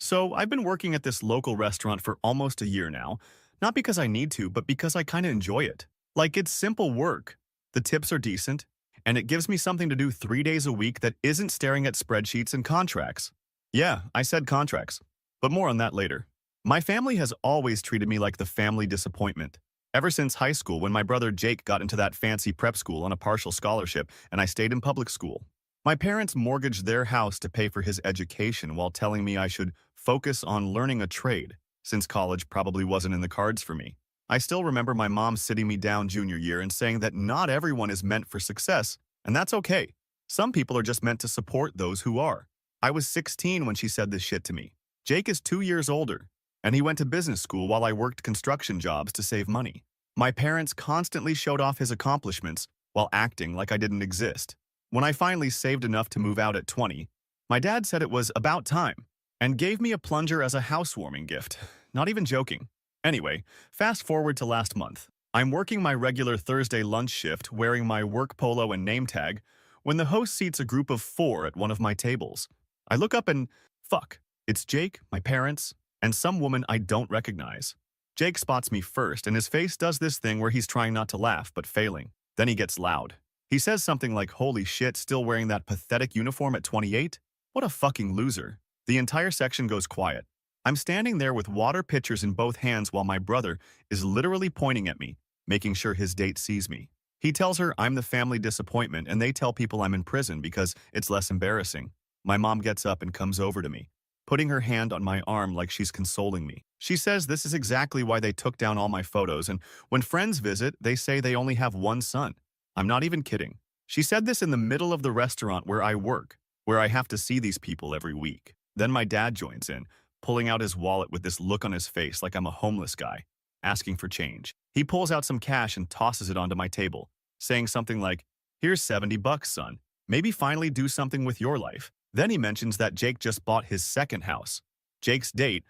So, I've been working at this local restaurant for almost a year now, not because I need to, but because I kind of enjoy it. Like, it's simple work. The tips are decent, and it gives me something to do 3 days a week that isn't staring at spreadsheets and contracts. Yeah, I said contracts, but more on that later. My family has always treated me like the family disappointment. Ever since high school, when my brother Jake got into that fancy prep school on a partial scholarship and I stayed in public school. My parents mortgaged their house to pay for his education while telling me I should focus on learning a trade, since college probably wasn't in the cards for me. I still remember my mom sitting me down junior year and saying that not everyone is meant for success, and that's okay. Some people are just meant to support those who are. I was 16 when she said this shit to me. Jake is 2 years older, and he went to business school while I worked construction jobs to save money. My parents constantly showed off his accomplishments while acting like I didn't exist. When I finally saved enough to move out at 20, my dad said it was about time and gave me a plunger as a housewarming gift. Not even joking. Anyway, fast forward to last month. I'm working my regular Thursday lunch shift wearing my work polo and name tag when the host seats a group of 4 at one of my tables. I look up and, fuck, it's Jake, my parents, and some woman I don't recognize. Jake spots me first, and his face does this thing where he's trying not to laugh, but failing. Then he gets loud. He says something like, "Holy shit, still wearing that pathetic uniform at 28? What a fucking loser." The entire section goes quiet. I'm standing there with water pitchers in both hands while my brother is literally pointing at me, making sure his date sees me. He tells her I'm the family disappointment and they tell people I'm in prison because it's less embarrassing. My mom gets up and comes over to me, putting her hand on my arm like she's consoling me. She says this is exactly why they took down all my photos, and when friends visit, they say they only have one son. I'm not even kidding. She said this in the middle of the restaurant where I work, where I have to see these people every week. Then my dad joins in, pulling out his wallet with this look on his face like I'm a homeless guy, asking for change. He pulls out some cash and tosses it onto my table, saying something like, "Here's $70, son. Maybe finally do something with your life." Then he mentions that Jake just bought his second house. Jake's date,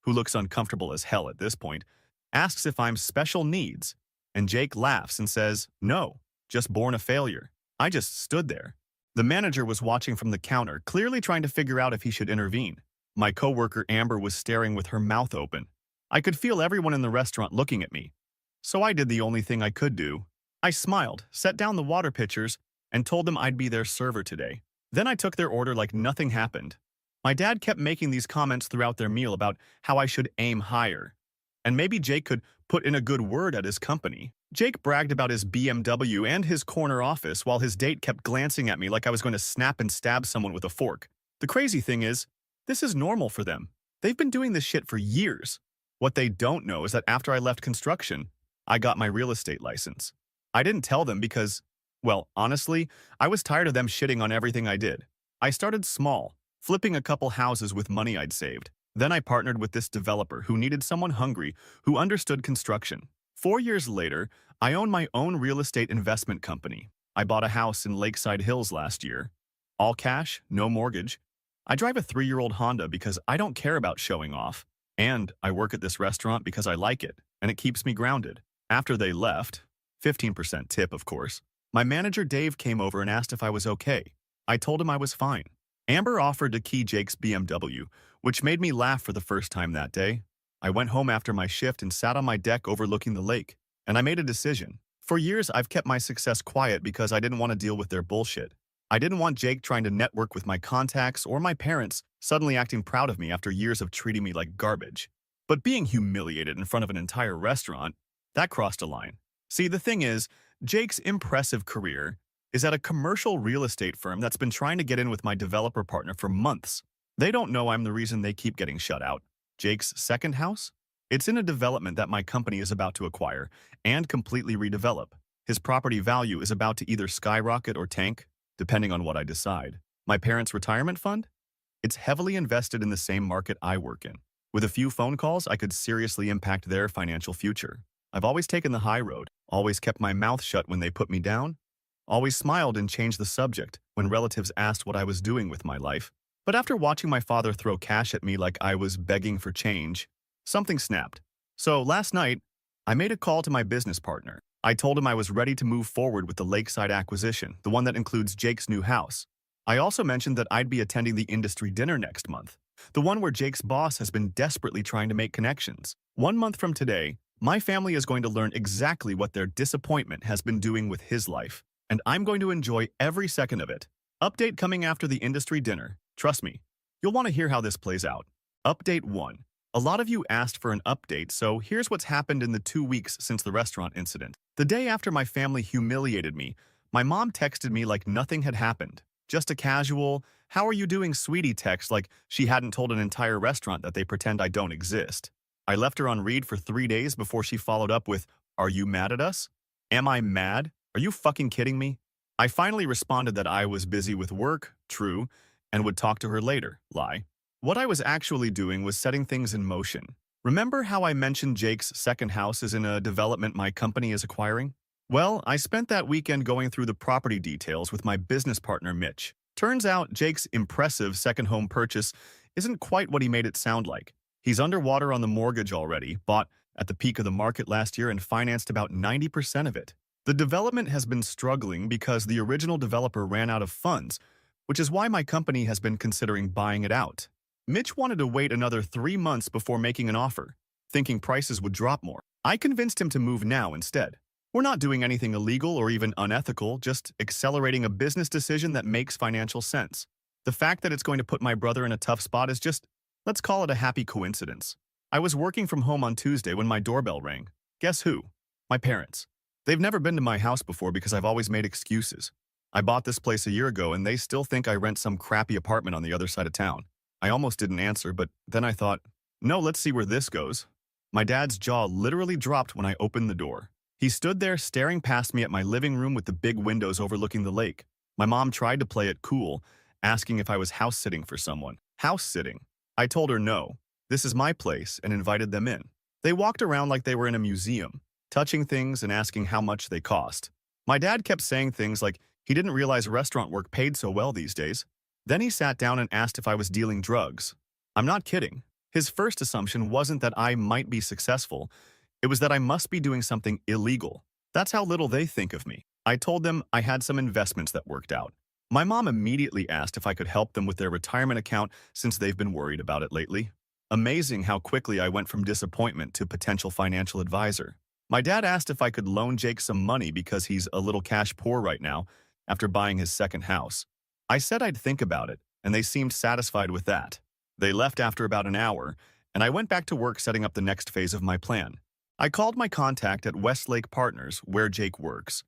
who looks uncomfortable as hell at this point, asks if I'm special needs, and Jake laughs and says, "No, just born a failure." I just stood there. The manager was watching from the counter, clearly trying to figure out if he should intervene. My coworker Amber was staring with her mouth open. I could feel everyone in the restaurant looking at me. So I did the only thing I could do. I smiled, set down the water pitchers, and told them I'd be their server today. Then I took their order like nothing happened. My dad kept making these comments throughout their meal about how I should aim higher. And maybe Jake could put in a good word at his company. Jake bragged about his BMW and his corner office while his date kept glancing at me like I was going to snap and stab someone with a fork. The crazy thing is, this is normal for them. They've been doing this shit for years. What they don't know is that after I left construction, I got my real estate license. I didn't tell them because, well, honestly, I was tired of them shitting on everything I did. I started small, flipping a couple houses with money I'd saved. Then I partnered with this developer who needed someone hungry who understood construction. 4 years later, I own my own real estate investment company. I bought a house in Lakeside Hills last year. All cash, no mortgage. I drive a 3-year-old Honda because I don't care about showing off. And I work at this restaurant because I like it, and it keeps me grounded. After they left, 15% tip, of course, my manager Dave came over and asked if I was okay. I told him I was fine. Amber offered to key Jake's BMW, which made me laugh for the first time that day. I went home after my shift and sat on my deck overlooking the lake, and I made a decision. For years, I've kept my success quiet because I didn't want to deal with their bullshit. I didn't want Jake trying to network with my contacts or my parents suddenly acting proud of me after years of treating me like garbage. But being humiliated in front of an entire restaurant, that crossed a line. See, the thing is, Jake's impressive career is at a commercial real estate firm that's been trying to get in with my developer partner for months. They don't know I'm the reason they keep getting shut out. Jake's second house? It's in a development that my company is about to acquire and completely redevelop. His property value is about to either skyrocket or tank, depending on what I decide. My parents' retirement fund? It's heavily invested in the same market I work in. With a few phone calls, I could seriously impact their financial future. I've always taken the high road, always kept my mouth shut when they put me down, always smiled and changed the subject when relatives asked what I was doing with my life. But after watching my father throw cash at me like I was begging for change, something snapped. So last night, I made a call to my business partner. I told him I was ready to move forward with the Lakeside acquisition, the one that includes Jake's new house. I also mentioned that I'd be attending the industry dinner next month. The one where Jake's boss has been desperately trying to make connections. 1 month from today, my family is going to learn exactly what their disappointment has been doing with his life, and I'm going to enjoy every second of it. Update coming after the industry dinner. Trust me, you'll want to hear how this plays out. Update 1. A lot of you asked for an update, so here's what's happened in the 2 weeks since the restaurant incident. The day after my family humiliated me, my mom texted me like nothing had happened. Just a casual, "How are you doing, sweetie?" text, like she hadn't told an entire restaurant that they pretend I don't exist. I left her on read for 3 days before she followed up with, "Are you mad at us?" Am I mad? Are you fucking kidding me? I finally responded that I was busy with work, true, and would talk to her later, lie. What I was actually doing was setting things in motion. Remember how I mentioned Jake's second house is in a development my company is acquiring? Well, I spent that weekend going through the property details with my business partner, Mitch. Turns out Jake's impressive second home purchase isn't quite what he made it sound like. He's underwater on the mortgage already, bought at the peak of the market last year and financed about 90% of it. The development has been struggling because the original developer ran out of funds, which is why my company has been considering buying it out. Mitch wanted to wait another 3 months before making an offer, thinking prices would drop more. I convinced him to move now instead. We're not doing anything illegal or even unethical, just accelerating a business decision that makes financial sense. The fact that it's going to put my brother in a tough spot is just, let's call it a happy coincidence. I was working from home on Tuesday when my doorbell rang. Guess who? My parents. They've never been to my house before because I've always made excuses. I bought this place a year ago and they still think I rent some crappy apartment on the other side of town. I almost didn't answer, but then I thought, no, let's see where this goes. My dad's jaw literally dropped when I opened the door. He stood there staring past me at my living room with the big windows overlooking the lake. My mom tried to play it cool, asking if I was house-sitting for someone. House-sitting? I told her no, this is my place, and invited them in. They walked around like they were in a museum, touching things and asking how much they cost. My dad kept saying things like he didn't realize restaurant work paid so well these days. Then he sat down and asked if I was dealing drugs. I'm not kidding. His first assumption wasn't that I might be successful. It was that I must be doing something illegal. That's how little they think of me. I told them I had some investments that worked out. My mom immediately asked if I could help them with their retirement account since they've been worried about it lately. Amazing how quickly I went from disappointment to potential financial advisor. My dad asked if I could loan Jake some money because he's a little cash poor right now after buying his second house. I said I'd think about it, and they seemed satisfied with that. They left after about an hour, and I went back to work setting up the next phase of my plan. I called my contact at Westlake Partners, where Jake works,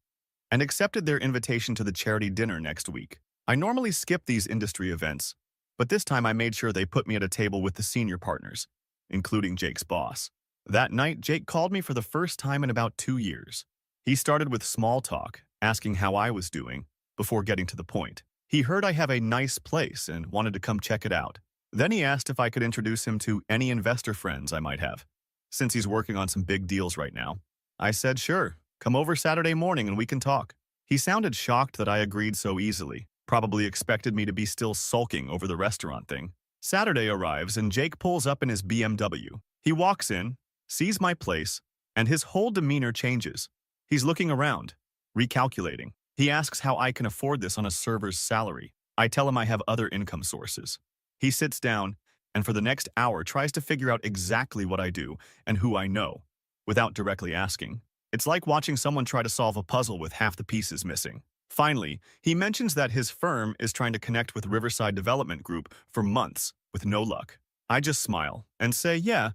and accepted their invitation to the charity dinner next week. I normally skip these industry events, but this time I made sure they put me at a table with the senior partners, including Jake's boss. That night, Jake called me for the first time in about 2 years. He started with small talk, asking how I was doing, before getting to the point. He heard I have a nice place and wanted to come check it out. Then he asked if I could introduce him to any investor friends I might have, since he's working on some big deals right now. I said, sure, come over Saturday morning and we can talk. He sounded shocked that I agreed so easily, probably expected me to be still sulking over the restaurant thing. Saturday arrives and Jake pulls up in his BMW. He walks in, sees my place, and his whole demeanor changes. He's looking around, recalculating. He asks how I can afford this on a server's salary. I tell him I have other income sources. He sits down and for the next hour tries to figure out exactly what I do and who I know, without directly asking. It's like watching someone try to solve a puzzle with half the pieces missing. Finally, he mentions that his firm is trying to connect with Riverside Development Group for months, with no luck. I just smile and say, yeah,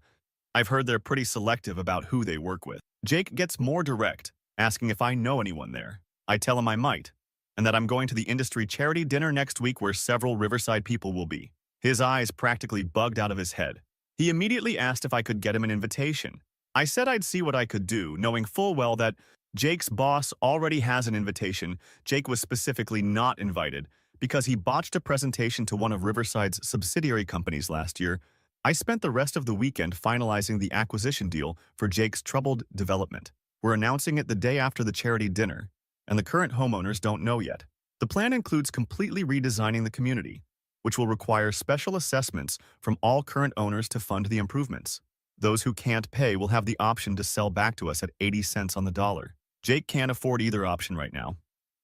I've heard they're pretty selective about who they work with. Jake gets more direct, asking if I know anyone there. I tell him I might, and that I'm going to the industry charity dinner next week where several Riverside people will be. His eyes practically bugged out of his head. He immediately asked if I could get him an invitation. I said I'd see what I could do, knowing full well that Jake's boss already has an invitation. Jake was specifically not invited because he botched a presentation to one of Riverside's subsidiary companies last year. I spent the rest of the weekend finalizing the acquisition deal for Jake's troubled development. We're announcing it the day after the charity dinner, and the current homeowners don't know yet. The plan includes completely redesigning the community, which will require special assessments from all current owners to fund the improvements. Those who can't pay will have the option to sell back to us at 80 cents on the dollar. Jake can't afford either option right now.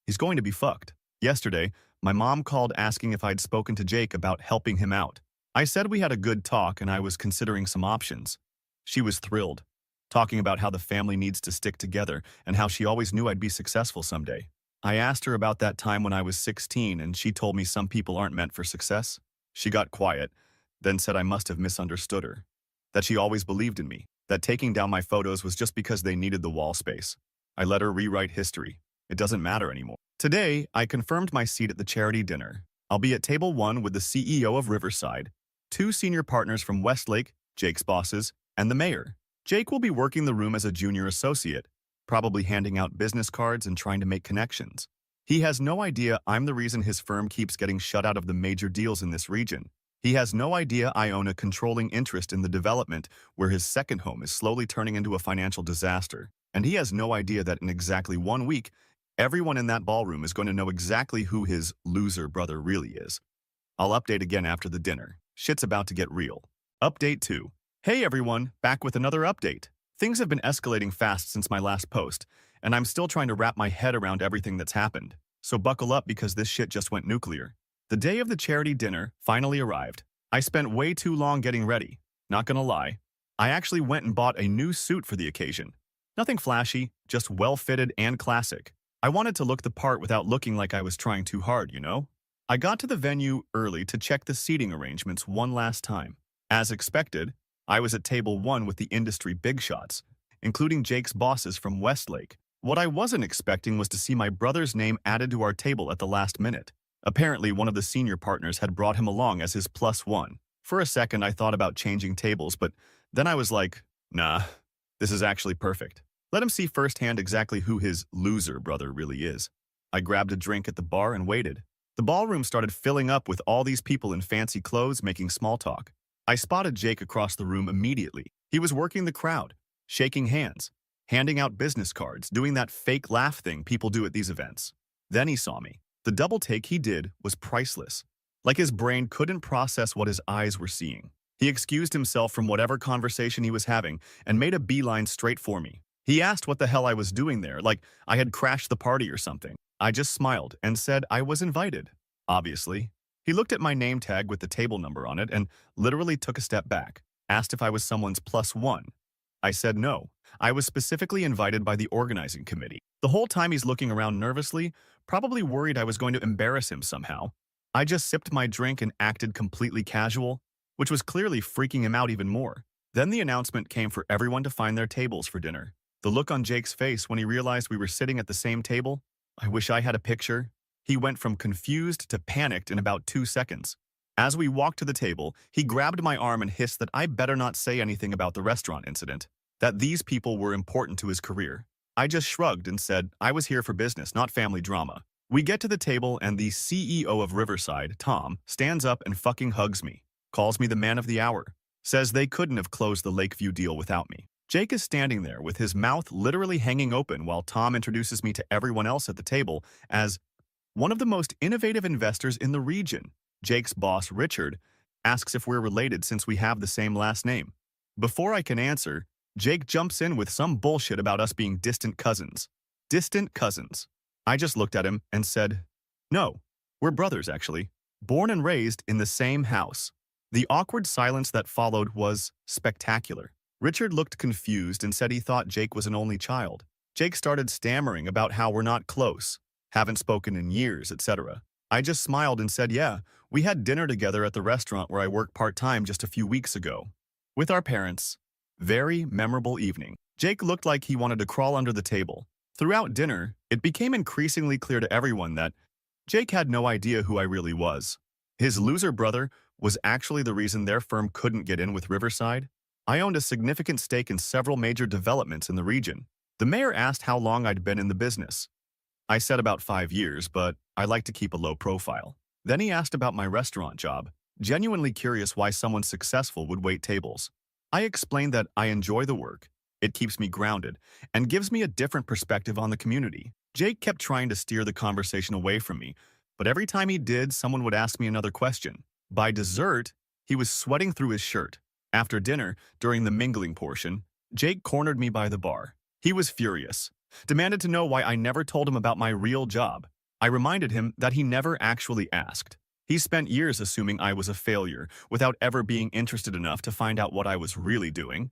He's going to be fucked. Yesterday, my mom called asking if I'd spoken to Jake about helping him out. I said we had a good talk and I was considering some options. She was thrilled, talking about how the family needs to stick together and how she always knew I'd be successful someday. I asked her about that time when I was 16 and she told me some people aren't meant for success. She got quiet, then said I must have misunderstood her, that she always believed in me, that taking down my photos was just because they needed the wall space. I let her rewrite history. It doesn't matter anymore. Today, I confirmed my seat at the charity dinner. I'll be at table 1 with the CEO of Riverside, 2 senior partners from Westlake, Jake's bosses, and the mayor. Jake will be working the room as a junior associate, probably handing out business cards and trying to make connections. He has no idea I'm the reason his firm keeps getting shut out of the major deals in this region. He has no idea I own a controlling interest in the development where his second home is slowly turning into a financial disaster. And he has no idea that in exactly 1 week, everyone in that ballroom is going to know exactly who his loser brother really is. I'll update again after the dinner. Shit's about to get real. Update 2. Hey everyone, back with another update. Things have been escalating fast since my last post, and I'm still trying to wrap my head around everything that's happened. So buckle up because this shit just went nuclear. The day of the charity dinner finally arrived. I spent way too long getting ready. Not gonna lie. I actually went and bought a new suit for the occasion. Nothing flashy, just well-fitted and classic. I wanted to look the part without looking like I was trying too hard, you know? I got to the venue early to check the seating arrangements one last time. As expected, I was at table 1 with the industry big shots, including Jake's bosses from Westlake. What I wasn't expecting was to see my brother's name added to our table at the last minute. Apparently, one of the senior partners had brought him along as his +1. For a second, I thought about changing tables, but then I was like, nah, this is actually perfect. Let him see firsthand exactly who his loser brother really is. I grabbed a drink at the bar and waited. The ballroom started filling up with all these people in fancy clothes making small talk. I spotted Jake across the room immediately. He was working the crowd, shaking hands, handing out business cards, doing that fake laugh thing people do at these events. Then he saw me. The double take he did was priceless. Like his brain couldn't process what his eyes were seeing. He excused himself from whatever conversation he was having and made a beeline straight for me. He asked what the hell I was doing there, like I had crashed the party or something. I just smiled and said I was invited. Obviously. He looked at my name tag with the table number on it and literally took a step back, asked if I was someone's +1. I said no. I was specifically invited by the organizing committee. The whole time he's looking around nervously, probably worried I was going to embarrass him somehow. I just sipped my drink and acted completely casual, which was clearly freaking him out even more. Then the announcement came for everyone to find their tables for dinner. The look on Jake's face when he realized we were sitting at the same table, I wish I had a picture. He went from confused to panicked in about 2 seconds. As we walked to the table, he grabbed my arm and hissed that I better not say anything about the restaurant incident, that these people were important to his career. I just shrugged and said I was here for business, not family drama. We get to the table and the CEO of Riverside, Tom, stands up and fucking hugs me, calls me the man of the hour, says they couldn't have closed the Lakeview deal without me. Jake is standing there with his mouth literally hanging open while Tom introduces me to everyone else at the table as one of the most innovative investors in the region. Jake's boss, Richard, asks if we're related since we have the same last name. Before I can answer, Jake jumps in with some bullshit about us being distant cousins. Distant cousins. I just looked at him and said, no, we're brothers actually, born and raised in the same house. The awkward silence that followed was spectacular. Richard looked confused and said he thought Jake was an only child. Jake started stammering about how we're not close, haven't spoken in years, etc. I just smiled and said, yeah, we had dinner together at the restaurant where I work part-time just a few weeks ago. With our parents. Very memorable evening. Jake looked like he wanted to crawl under the table. Throughout dinner, it became increasingly clear to everyone that Jake had no idea who I really was. His loser brother was actually the reason their firm couldn't get in with Riverside. I owned a significant stake in several major developments in the region. The mayor asked how long I'd been in the business. I said about 5 years, but I like to keep a low profile. Then he asked about my restaurant job, genuinely curious why someone successful would wait tables. I explained that I enjoy the work, it keeps me grounded, and gives me a different perspective on the community. Jake kept trying to steer the conversation away from me, but every time he did, someone would ask me another question. By dessert, he was sweating through his shirt. After dinner, during the mingling portion, Jake cornered me by the bar. He was furious, demanded to know why I never told him about my real job. I reminded him that he never actually asked. He spent years assuming I was a failure, without ever being interested enough to find out what I was really doing.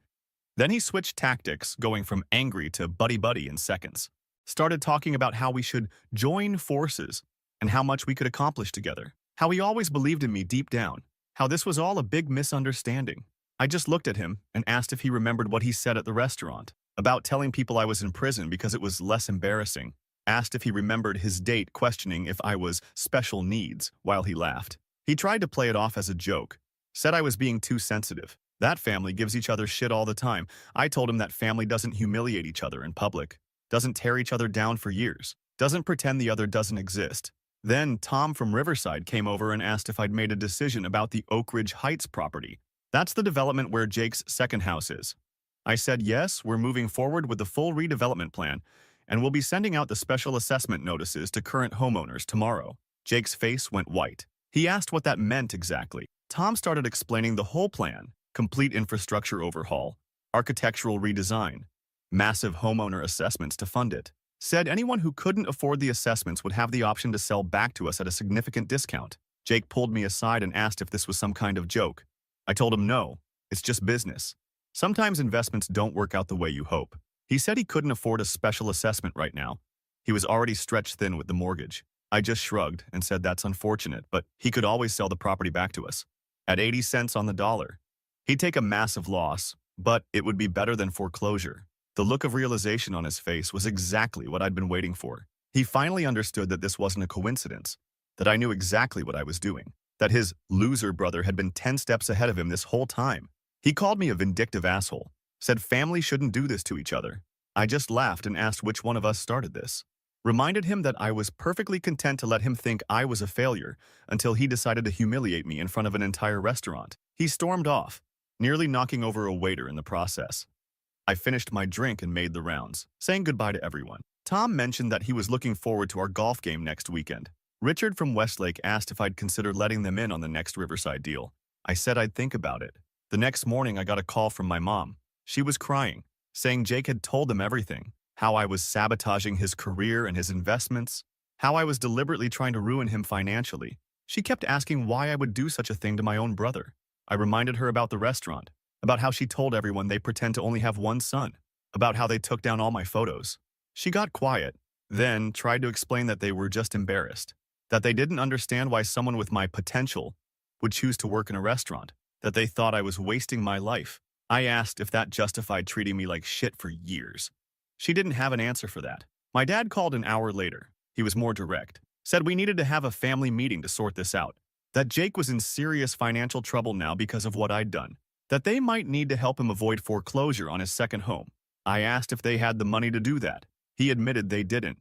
Then he switched tactics, going from angry to buddy-buddy in seconds. Started talking about how we should join forces and how much we could accomplish together. How he always believed in me deep down. How this was all a big misunderstanding. I just looked at him and asked if he remembered what he said at the restaurant about telling people I was in prison because it was less embarrassing. Asked if he remembered his date questioning if I was special needs while he laughed. He tried to play it off as a joke. Said I was being too sensitive. That family gives each other shit all the time. I told him that family doesn't humiliate each other in public. Doesn't tear each other down for years. Doesn't pretend the other doesn't exist. Then Tom from Riverside came over and asked if I'd made a decision about the Oak Ridge Heights property. That's the development where Jake's second house is. I said yes, we're moving forward with the full redevelopment plan, and we'll be sending out the special assessment notices to current homeowners tomorrow. Jake's face went white. He asked what that meant exactly. Tom started explaining the whole plan: complete infrastructure overhaul, architectural redesign, massive homeowner assessments to fund it. Said anyone who couldn't afford the assessments would have the option to sell back to us at a significant discount. Jake pulled me aside and asked if this was some kind of joke. I told him no, it's just business. Sometimes investments don't work out the way you hope. He said he couldn't afford a special assessment right now. He was already stretched thin with the mortgage. I just shrugged and said that's unfortunate, but he could always sell the property back to us. At 80 cents on the dollar. He'd take a massive loss, but it would be better than foreclosure. The look of realization on his face was exactly what I'd been waiting for. He finally understood that this wasn't a coincidence, that I knew exactly what I was doing, that his loser brother had been 10 steps ahead of him this whole time. He called me a vindictive asshole, said family shouldn't do this to each other. I just laughed and asked which one of us started this. Reminded him that I was perfectly content to let him think I was a failure until he decided to humiliate me in front of an entire restaurant. He stormed off, nearly knocking over a waiter in the process. I finished my drink and made the rounds, saying goodbye to everyone. Tom mentioned that he was looking forward to our golf game next weekend. Richard from Westlake asked if I'd consider letting them in on the next Riverside deal. I said I'd think about it. The next morning, I got a call from my mom. She was crying, saying Jake had told them everything, how I was sabotaging his career and his investments, how I was deliberately trying to ruin him financially. She kept asking why I would do such a thing to my own brother. I reminded her about the restaurant, about how she told everyone they pretend to only have one son, about how they took down all my photos. She got quiet, then tried to explain that they were just embarrassed, that they didn't understand why someone with my potential would choose to work in a restaurant, that they thought I was wasting my life. I asked if that justified treating me like shit for years. She didn't have an answer for that. My dad called an hour later. He was more direct, said we needed to have a family meeting to sort this out, that Jake was in serious financial trouble now because of what I'd done, that they might need to help him avoid foreclosure on his second home. I asked if they had the money to do that. He admitted they didn't.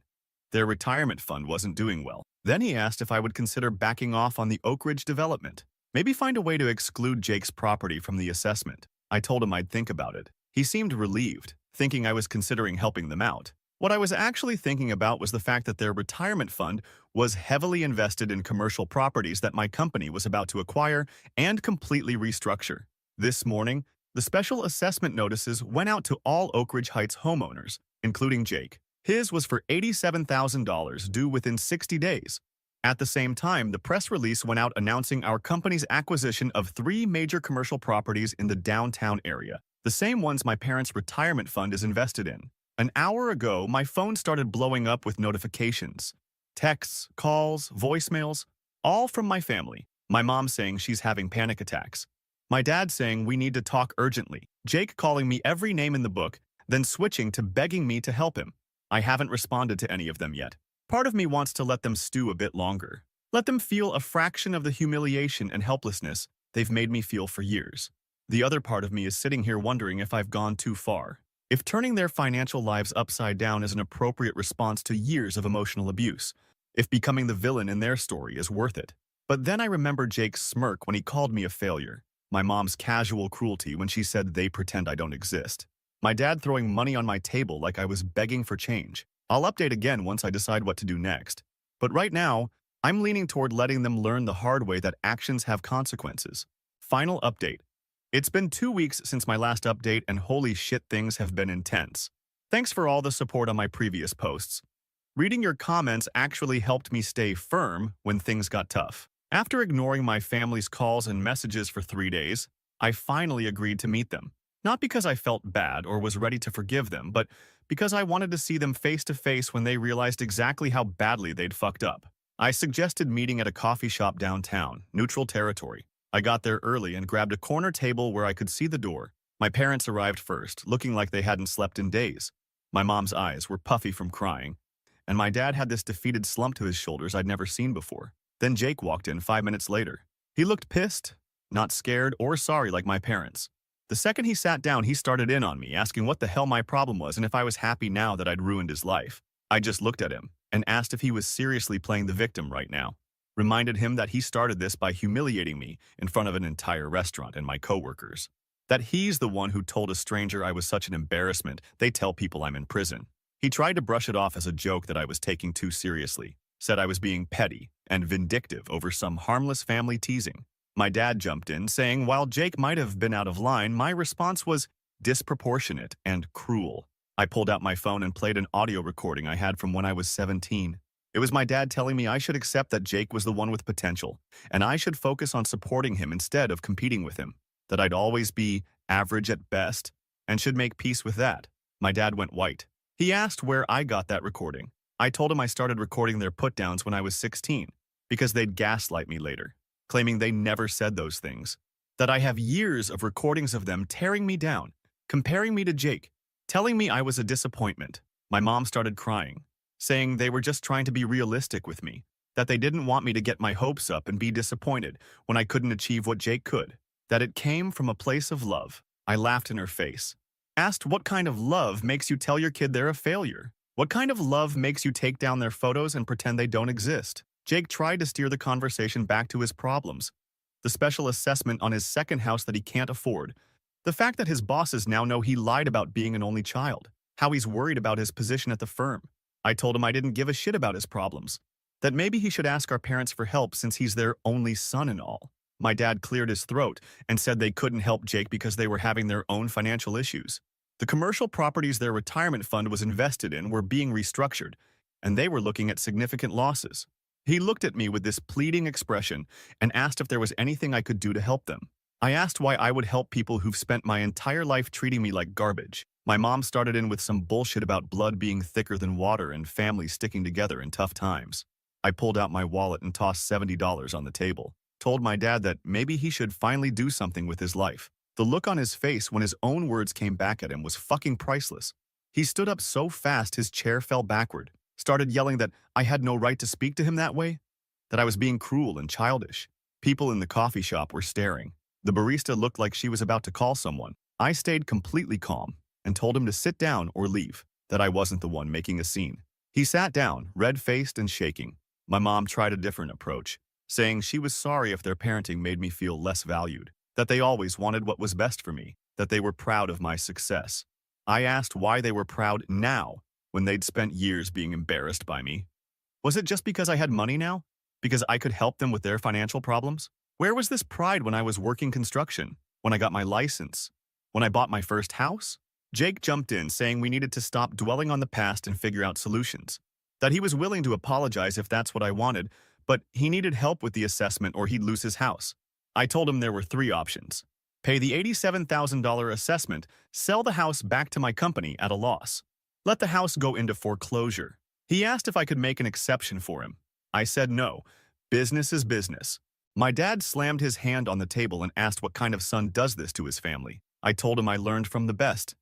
Their retirement fund wasn't doing well. Then he asked if I would consider backing off on the Oak Ridge development. Maybe find a way to exclude Jake's property from the assessment. I told him I'd think about it. He seemed relieved, thinking I was considering helping them out. What I was actually thinking about was the fact that their retirement fund was heavily invested in commercial properties that my company was about to acquire and completely restructure. This morning, the special assessment notices went out to all Oak Ridge Heights homeowners, including Jake. His was for $87,000 due within 60 days. At the same time, the press release went out announcing our company's acquisition of 3 major commercial properties in the downtown area, the same ones my parents' retirement fund is invested in. An hour ago, my phone started blowing up with notifications. Texts, calls, voicemails, all from my family. My mom saying she's having panic attacks. My dad saying we need to talk urgently. Jake calling me every name in the book, then switching to begging me to help him. I haven't responded to any of them yet. Part of me wants to let them stew a bit longer. Let them feel a fraction of the humiliation and helplessness they've made me feel for years. The other part of me is sitting here wondering if I've gone too far. If turning their financial lives upside down is an appropriate response to years of emotional abuse. If becoming the villain in their story is worth it. But then I remember Jake's smirk when he called me a failure. My mom's casual cruelty when she said they pretend I don't exist. My dad throwing money on my table like I was begging for change. I'll update again once I decide what to do next. But right now, I'm leaning toward letting them learn the hard way that actions have consequences. Final update. It's been 2 weeks since my last update and holy shit, things have been intense. Thanks for all the support on my previous posts. Reading your comments actually helped me stay firm when things got tough. After ignoring my family's calls and messages for 3 days, I finally agreed to meet them. Not because I felt bad or was ready to forgive them, but because I wanted to see them face to face when they realized exactly how badly they'd fucked up. I suggested meeting at a coffee shop downtown, neutral territory. I got there early and grabbed a corner table where I could see the door. My parents arrived first, looking like they hadn't slept in days. My mom's eyes were puffy from crying, and my dad had this defeated slump to his shoulders I'd never seen before. Then Jake walked in 5 minutes later. He looked pissed, not scared or sorry like my parents. The second he sat down, he started in on me, asking what the hell my problem was and if I was happy now that I'd ruined his life. I just looked at him and asked if he was seriously playing the victim right now. Reminded him that he started this by humiliating me in front of an entire restaurant and my coworkers. That he's the one who told a stranger I was such an embarrassment, they tell people I'm in prison. He tried to brush it off as a joke that I was taking too seriously, said I was being petty and vindictive over some harmless family teasing. My dad jumped in, saying while Jake might have been out of line, my response was disproportionate and cruel. I pulled out my phone and played an audio recording I had from when I was 17. It was my dad telling me I should accept that Jake was the one with potential, and I should focus on supporting him instead of competing with him, that I'd always be average at best and should make peace with that. My dad went white. He asked where I got that recording. I told him I started recording their put-downs when I was 16, because they'd gaslight me later, claiming they never said those things. That I have years of recordings of them tearing me down, comparing me to Jake, telling me I was a disappointment. My mom started crying, saying they were just trying to be realistic with me, that they didn't want me to get my hopes up and be disappointed when I couldn't achieve what Jake could, that it came from a place of love. I laughed in her face, asked what kind of love makes you tell your kid they're a failure? What kind of love makes you take down their photos and pretend they don't exist? Jake tried to steer the conversation back to his problems, the special assessment on his second house that he can't afford, the fact that his bosses now know he lied about being an only child, how he's worried about his position at the firm. I told him I didn't give a shit about his problems, that maybe he should ask our parents for help since he's their only son and all. My dad cleared his throat and said they couldn't help Jake because they were having their own financial issues. The commercial properties their retirement fund was invested in were being restructured, and they were looking at significant losses. He looked at me with this pleading expression and asked if there was anything I could do to help them. I asked why I would help people who've spent my entire life treating me like garbage. My mom started in with some bullshit about blood being thicker than water and families sticking together in tough times. I pulled out my wallet and tossed $70 on the table, told my dad that maybe he should finally do something with his life. The look on his face when his own words came back at him was fucking priceless. He stood up so fast his chair fell backward, started yelling that I had no right to speak to him that way, that I was being cruel and childish. People in the coffee shop were staring. The barista looked like she was about to call someone. I stayed completely calm and told him to sit down or leave, that I wasn't the one making a scene. He sat down, red-faced and shaking. My mom tried a different approach, saying she was sorry if their parenting made me feel less valued, that they always wanted what was best for me, that they were proud of my success. I asked why they were proud now, when they'd spent years being embarrassed by me. Was it just because I had money now? Because I could help them with their financial problems? Where was this pride when I was working construction, when I got my license, when I bought my first house? Jake jumped in, saying we needed to stop dwelling on the past and figure out solutions, that he was willing to apologize if that's what I wanted, but he needed help with the assessment or he'd lose his house. I told him there were 3 options. Pay the $87,000 assessment, sell the house back to my company at a loss. Let the house go into foreclosure. He asked if I could make an exception for him. I said no. Business is business. My dad slammed his hand on the table and asked what kind of son does this to his family. I told him I learned from the best.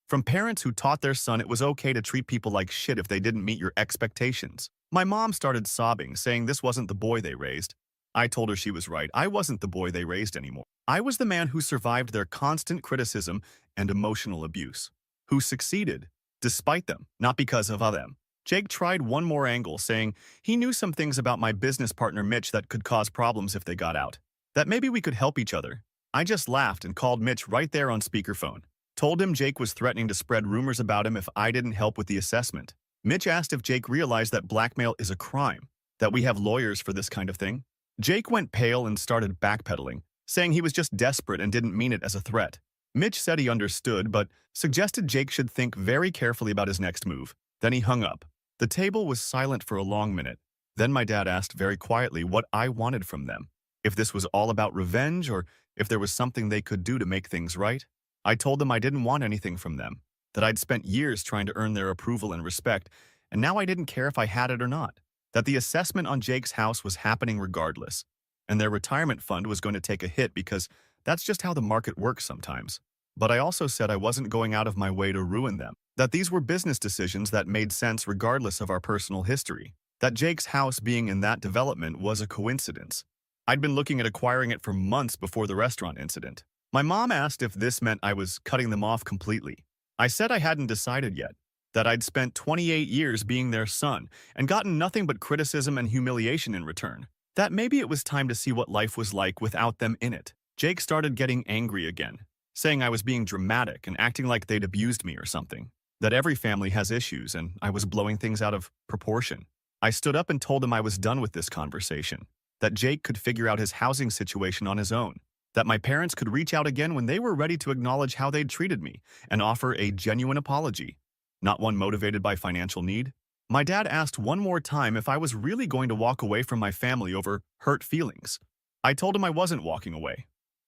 From parents who taught their son it was okay to treat people like shit if they didn't meet your expectations. My mom started sobbing, saying this wasn't the boy they raised. I told her she was right. I wasn't the boy they raised anymore. I was the man who survived their constant criticism and emotional abuse, who succeeded despite them, not because of them. Jake tried one more angle, saying he knew some things about my business partner Mitch that could cause problems if they got out, that maybe we could help each other. I just laughed and called Mitch right there on speakerphone. Told him Jake was threatening to spread rumors about him if I didn't help with the assessment. Mitch asked if Jake realized that blackmail is a crime, that we have lawyers for this kind of thing. Jake went pale and started backpedaling, saying he was just desperate and didn't mean it as a threat. Mitch said he understood, but suggested Jake should think very carefully about his next move. Then he hung up. The table was silent for a long minute. Then my dad asked very quietly what I wanted from them, if this was all about revenge or if there was something they could do to make things right. I told them I didn't want anything from them, that I'd spent years trying to earn their approval and respect, and now I didn't care if I had it or not, that the assessment on Jake's house was happening regardless, and their retirement fund was going to take a hit because that's just how the market works sometimes. But I also said I wasn't going out of my way to ruin them, that these were business decisions that made sense regardless of our personal history, that Jake's house being in that development was a coincidence. I'd been looking at acquiring it for months before the restaurant incident. My mom asked if this meant I was cutting them off completely. I said I hadn't decided yet, that I'd spent 28 years being their son and gotten nothing but criticism and humiliation in return, that maybe it was time to see what life was like without them in it. Jake started getting angry again, saying I was being dramatic and acting like they'd abused me or something, that every family has issues and I was blowing things out of proportion. I stood up and told him I was done with this conversation, that Jake could figure out his housing situation on his own, that my parents could reach out again when they were ready to acknowledge how they'd treated me and offer a genuine apology, not one motivated by financial need. My dad asked one more time if I was really going to walk away from my family over hurt feelings. I told him I wasn't walking away.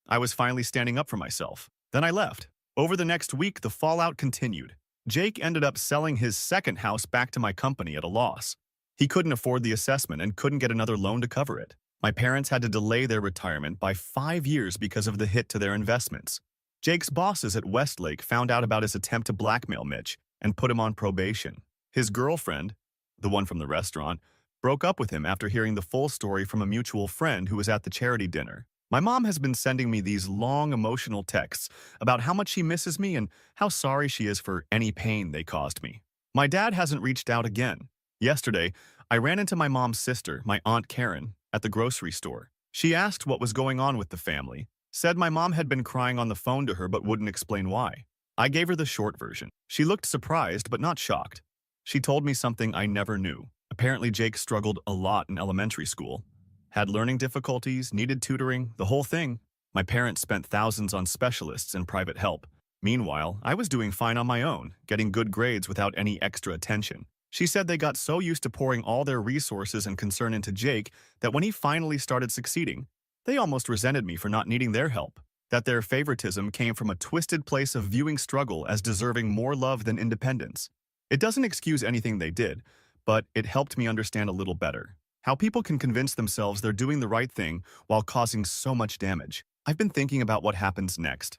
I was finally standing up for myself. Then I left. Over the next week, the fallout continued. Jake ended up selling his second house back to my company at a loss. He couldn't afford the assessment and couldn't get another loan to cover it. My parents had to delay their retirement by 5 years because of the hit to their investments. Jake's bosses at Westlake found out about his attempt to blackmail Mitch and put him on probation. His girlfriend, the one from the restaurant, broke up with him after hearing the full story from a mutual friend who was at the charity dinner. My mom has been sending me these long emotional texts about how much she misses me and how sorry she is for any pain they caused me. My dad hasn't reached out again. Yesterday, I ran into my mom's sister, my Aunt Karen, at the grocery store. She asked what was going on with the family, said my mom had been crying on the phone to her but wouldn't explain why. I gave her the short version. She looked surprised but not shocked. She told me something I never knew. Apparently Jake struggled a lot in elementary school. Had learning difficulties, needed tutoring, the whole thing. My parents spent thousands on specialists and private help. Meanwhile, I was doing fine on my own, getting good grades without any extra attention. She said they got so used to pouring all their resources and concern into Jake that when he finally started succeeding, they almost resented me for not needing their help. That their favoritism came from a twisted place of viewing struggle as deserving more love than independence. It doesn't excuse anything they did, but it helped me understand a little better how people can convince themselves they're doing the right thing while causing so much damage. I've been thinking about what happens next.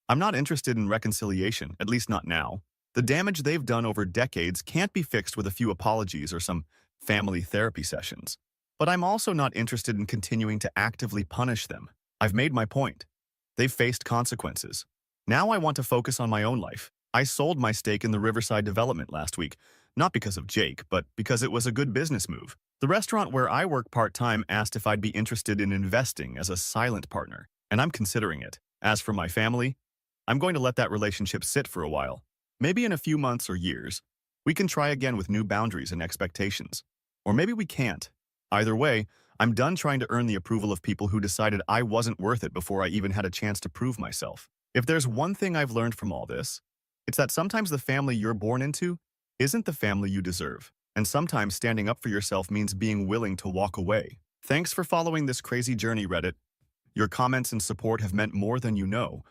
I'm not interested in reconciliation, at least not now. The damage they've done over decades can't be fixed with a few apologies or some family therapy sessions. But I'm also not interested in continuing to actively punish them. I've made my point. They've faced consequences. Now I want to focus on my own life. I sold my stake in the Riverside development last week, not because of Jake, but because it was a good business move. The restaurant where I work part-time asked if I'd be interested in investing as a silent partner, and I'm considering it. As for my family, I'm going to let that relationship sit for a while. Maybe in a few months or years, we can try again with new boundaries and expectations. Or maybe we can't. Either way, I'm done trying to earn the approval of people who decided I wasn't worth it before I even had a chance to prove myself. If there's one thing I've learned from all this, it's that sometimes the family you're born into isn't the family you deserve. And sometimes standing up for yourself means being willing to walk away. Thanks for following this crazy journey, Reddit. Your comments and support have meant more than you know.